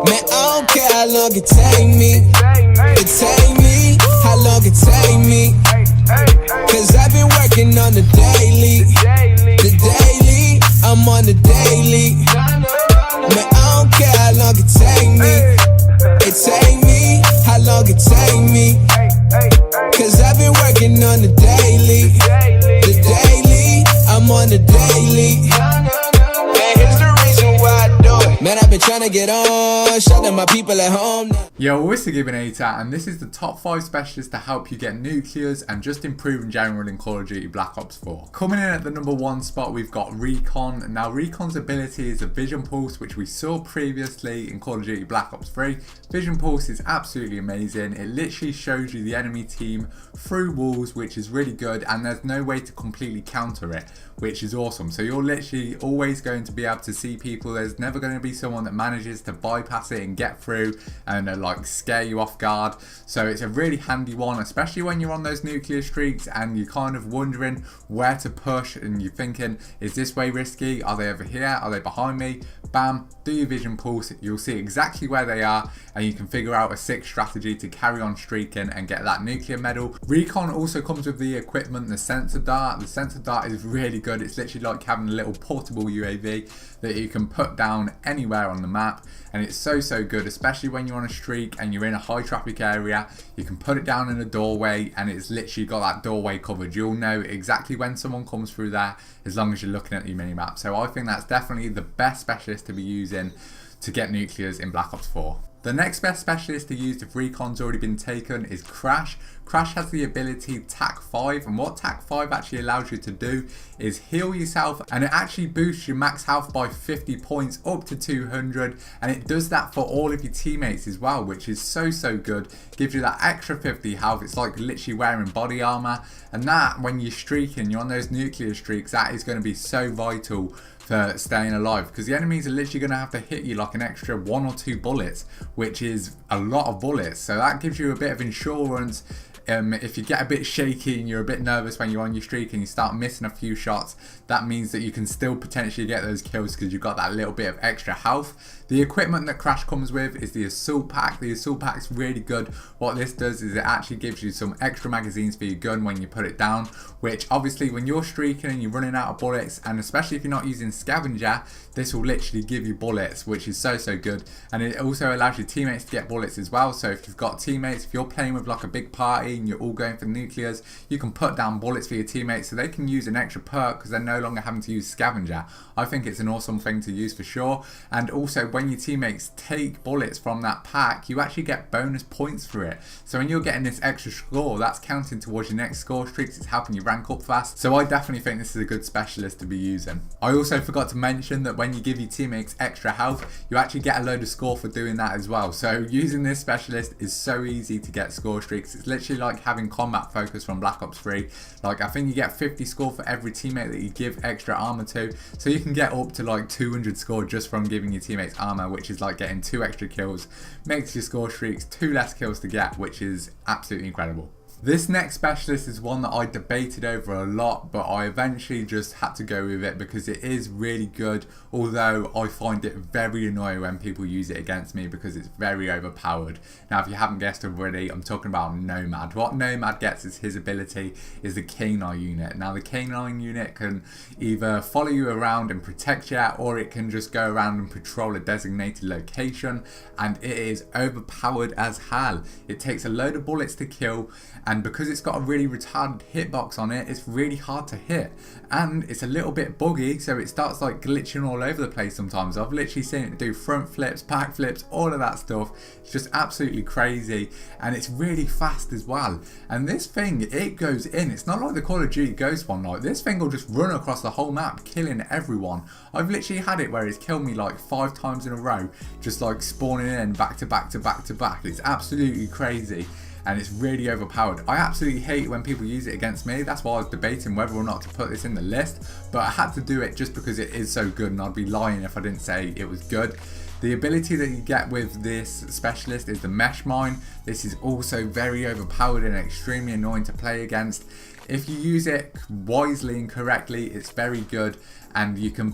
Man, I don't care how long it take me. It take me, how long it take me. Cause I've been working on the daily. The daily, I'm on the daily. Man, I don't care how long it take me. It take me, how long it take me. Cause I've been working on the daily. The daily, I'm on the daily. And here's the reason why I do it. Man, I've been trying to get on, shout out my people at home now. Yo, it's TheGIBBYNATR, and this is the top 5 specialists to help you get nuclears and just improve in general in Call of Duty Black Ops 4. Coming in at the number 1 spot, we've got Recon. Now, Recon's ability is a Vision Pulse, which we saw previously in Call of Duty Black Ops 3. Vision Pulse is absolutely amazing. It literally shows you the enemy team through walls, which is really good, and there's no way to completely counter it, which is awesome. So you're literally always going to be able to see people. There's never going to be someone that manages to bypass it and get through and like scare you off guard. So it's a really handy one, especially when you're on those nuclear streaks and you're kind of wondering where to push and you're thinking, is this way risky? Are they over here? Are they behind me? Bam, do your Vision Pulse, you'll see exactly where they are and you can figure out a sick strategy to carry on streaking and get that nuclear medal. Recon also comes with the equipment, the sensor dart. The sensor dart is really good. It's literally like having a little portable UAV that you can put down anywhere on the map, and it's so good, especially when you're on a streak and you're in a high traffic area. You can put it down in a doorway and it's literally got that doorway covered. You'll know exactly when someone comes through there as long as you're looking at the minimap. So I think that's definitely the best specialist to be using to get nuclears in Black Ops 4. The next best specialist to use if Recon's already been taken is Crash. Crash has the ability TAC 5, and what TAC 5 actually allows you to do is heal yourself, and it actually boosts your max health by 50 points up to 200, and it does that for all of your teammates as well, which is so good. Gives you that extra 50 health. It's like literally wearing body armor, and that when you're streaking, you're on those nuclear streaks, that is going to be so vital for staying alive, because the enemies are literally going to have to hit you like an extra 1 or 2 bullets, which is a lot of bullets. So that gives you a bit of insurance. If you get a bit shaky and you're a bit nervous when you're on your streak and you start missing a few shots, that means that you can still potentially get those kills because you've got that little bit of extra health. The equipment that Crash comes with is the Assault Pack. The Assault Pack's really good. What this does is it actually gives you some extra magazines for your gun when you put it down, which obviously when you're streaking and you're running out of bullets, and especially if you're not using scavenger, this will literally give you bullets, which is so good. And it also allows your teammates to get bullets as well. So if you've got teammates, if you're playing with like a big party and you're all going for nuclears, you can put down bullets for your teammates so they can use an extra perk because they're no longer having to use scavenger. I think it's an awesome thing to use for sure. And also when your teammates take bullets from that pack, you actually get bonus points for it. So when you're getting this extra score, that's counting towards your next score streaks. It's helping you rank up fast. So I definitely think this is a good specialist to be using. I also forgot to mention that when you give your teammates extra health, you actually get a load of score for doing that as well. So using this specialist is so easy to get score streaks. It's literally like having combat focus from Black Ops 3. Like I think you get 50 score for every teammate that you give extra armor to. So you can get up to like 200 score just from giving your teammates armor, which is like getting 2 extra kills. Makes your score streaks 2 less kills to get, which is absolutely incredible. This next specialist is one that I debated over a lot, but I eventually just had to go with it because it is really good, although I find it very annoying when people use it against me because it's very overpowered. Now if you haven't guessed already, I'm talking about Nomad. What Nomad gets is his ability is the Canine unit. Now the Canine unit can either follow you around and protect you, or it can just go around and patrol a designated location, and it is overpowered as hell. It takes a load of bullets to kill, and because it's got a really retarded hitbox on it, it's really hard to hit, and it's a little bit buggy, so it starts like glitching all over the place sometimes. I've literally seen it do front flips, back flips, all of that stuff. It's just absolutely crazy, and it's really fast as well. And this thing, it goes in. It's not like the Call of Duty Ghost one. Like this thing will just run across the whole map killing everyone. I've literally had it where it's killed me like 5 times in a row, just like spawning in back to back to back to back. It's absolutely crazy, and it's really overpowered. I absolutely hate when people use it against me. That's why I was debating whether or not to put this in the list, but I had to do it just because it is so good, and I'd be lying if I didn't say it was good. The ability that you get with this specialist is the Mesh Mine. This is also very overpowered and extremely annoying to play against. if you use it wisely and correctly, it's very good. And you can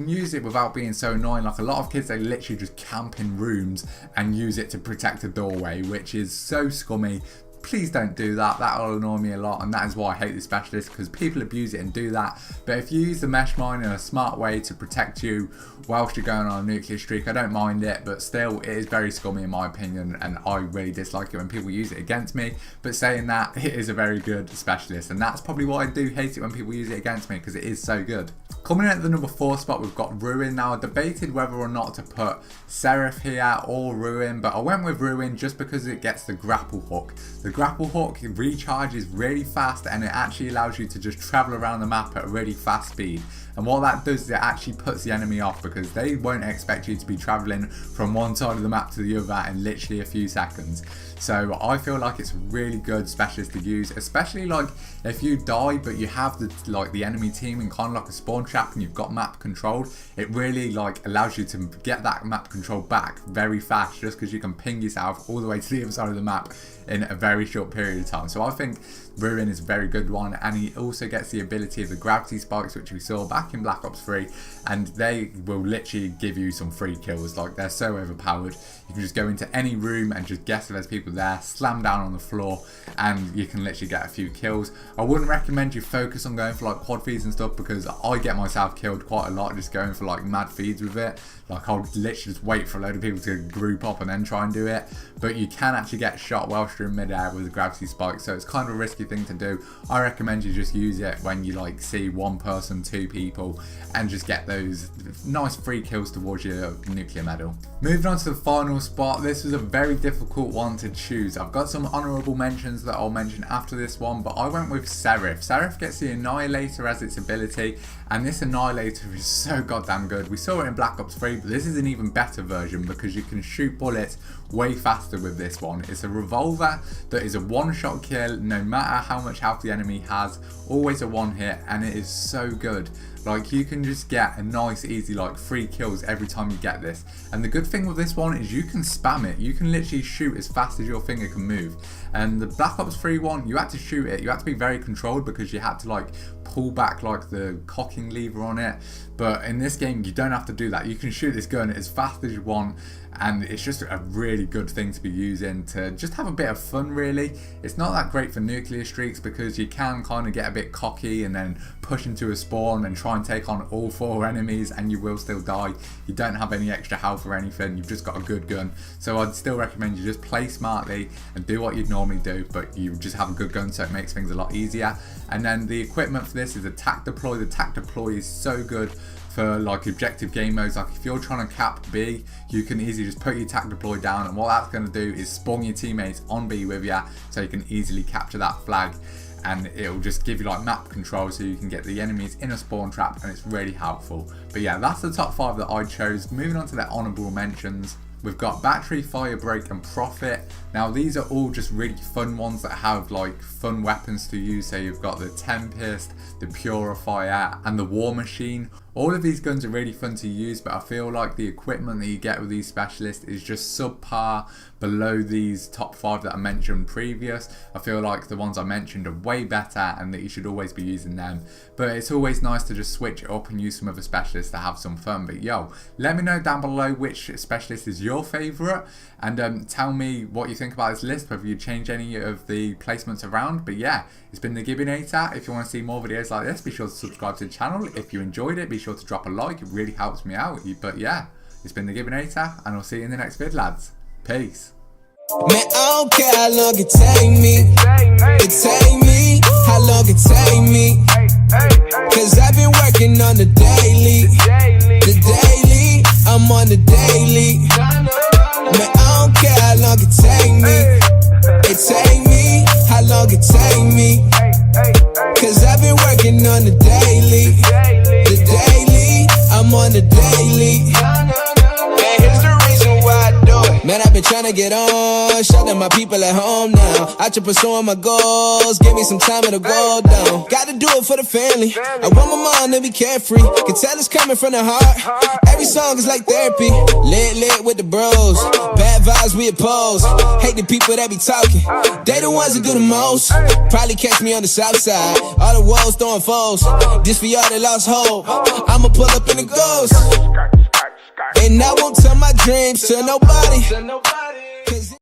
use it without being so annoying. Like a lot of kids, they literally just camp in rooms and use it to protect a doorway, which is so scummy. Please don't do that. That'll annoy me a lot, and that is why I hate the specialist, because people abuse it and do that. But if you use the mesh mine in a smart way to protect you whilst you're going on a nuclear streak, I don't mind it, but still it is very scummy in my opinion, and I really dislike it when people use it against me. But saying that, it is a very good specialist, and that's probably why I do hate it when people use it against me, because it is so good. Coming in at the number 4 spot, we've got Ruin. Now I debated whether or not to put Seraph here or Ruin, but I went with Ruin just because it gets the grapple hook. The grapple hook recharges really fast, and it actually allows you to just travel around the map at a really fast speed. And what that does is it actually puts the enemy off, because they won't expect you to be traveling from one side of the map to the other in literally a few seconds. So I feel like it's a really good specialist to use, especially like if you die but you have the enemy team in kind of like a spawn trap and you've got map control. It really like allows you to get that map control back very fast, just because you can ping yourself all the way to the other side of the map in a very short period of time. So I think Ruin is a very good one, and he also gets the ability of the gravity spikes, which we saw back in Black Ops 3, and they will literally give you some free kills. Like, they're so overpowered. You can just go into any room and just guess if there's people there, slam down on the floor, and you can literally get a few kills. I wouldn't recommend you focus on going for like quad feeds and stuff, because I get myself killed quite a lot just going for like mad feeds with it. Like, I'll literally just wait for a load of people to group up and then try and do it. But you can actually get shot whilst you're in midair with a gravity spike, so it's kind of a risky thing to do. I recommend you just use it when you like see one person, two people, and just get those nice free kills towards your nuclear medal. Moving on to the final spot, this was a very difficult one to choose. I've got some honourable mentions that I'll mention after this one, but I went with Seraph. Seraph gets the Annihilator as its ability, and this Annihilator is so goddamn good. We saw it in Black Ops 3, but this is an even better version because you can shoot bullets way faster with this one. It's a revolver that is a one-shot kill no matter how much health the enemy has, always a one hit, and it is so good. Like, you can just get a nice easy like 3 kills every time you get this. And the good thing with this one is you can spam it. You can literally shoot as fast as your finger can move. And the Black Ops 3 one, you had to shoot it. You had to be very controlled because you had to like pull back like the cocking lever on it. But in this game, you don't have to do that. You can shoot this gun as fast as you want, and it's just a really good thing to be using to just have a bit of fun, really. It's not that great for nuclear streaks because you can kind of get a bit cocky and then push into a spawn and try and take on all 4 enemies, and you will still die. You don't have any extra health or anything. You've just got a good gun. So I'd still recommend you just play smartly and do what you'd normally do, but you just have a good gun, so it makes things a lot easier. And then the equipment for this is a tac deploy. The tac deploy is so good for like objective game modes. Like, if you're trying to cap B, you can easily just put your tac deploy down, and what that's going to do is spawn your teammates on B with you, so you can easily capture that flag, and it'll just give you like map control so you can get the enemies in a spawn trap, and it's really helpful. But yeah, that's the top 5 that I chose. Moving on to the honourable mentions, we've got Battery, Fire Break and Profit. Now these are all just really fun ones that have like fun weapons to use. So you've got the Tempest, the Purifier and the War Machine. All of these guns are really fun to use, but I feel like the equipment that you get with these specialists is just subpar below these top 5 that I mentioned previous. I feel like the ones I mentioned are way better and that you should always be using them. But it's always nice to just switch it up and use some other specialists to have some fun. But yo, let me know down below which specialist is your favourite, and tell me what you think about this list, whether you change any of the placements around. But yeah, it's been TheGIBBYNATR. If you want to see more videos like this, be sure to subscribe to the channel. If you enjoyed it, be sure to drop a like. It really helps me out. But yeah, it's been TheGIBBYNATR, and I'll see you in the next vid, lads. Peace. Man, I don't care how long it take me. It take me, how long it take me. Cause I've been working on the daily. The daily, I'm on the daily. Man, I don't care how long it take me. It take me, how long it take me. Cause I've been working on the daily. The daily, I'm on the daily. And here's the reason why I do it. Man, I've been trying to get on, shout out my people at home now. Out to pursuing my goals, give me some time it'll go down. Gotta do it for the family. I want my mom to be carefree. Can tell it's coming from the heart. Every song is like therapy. Lit with the bros. Bad got vibes we oppose. Hate the people that be talking, they the ones that do the most. Probably catch me on the south side, all the woes throwing foes. This for y'all that lost hope, I'ma pull up in the ghost. And I won't tell my dreams to nobody.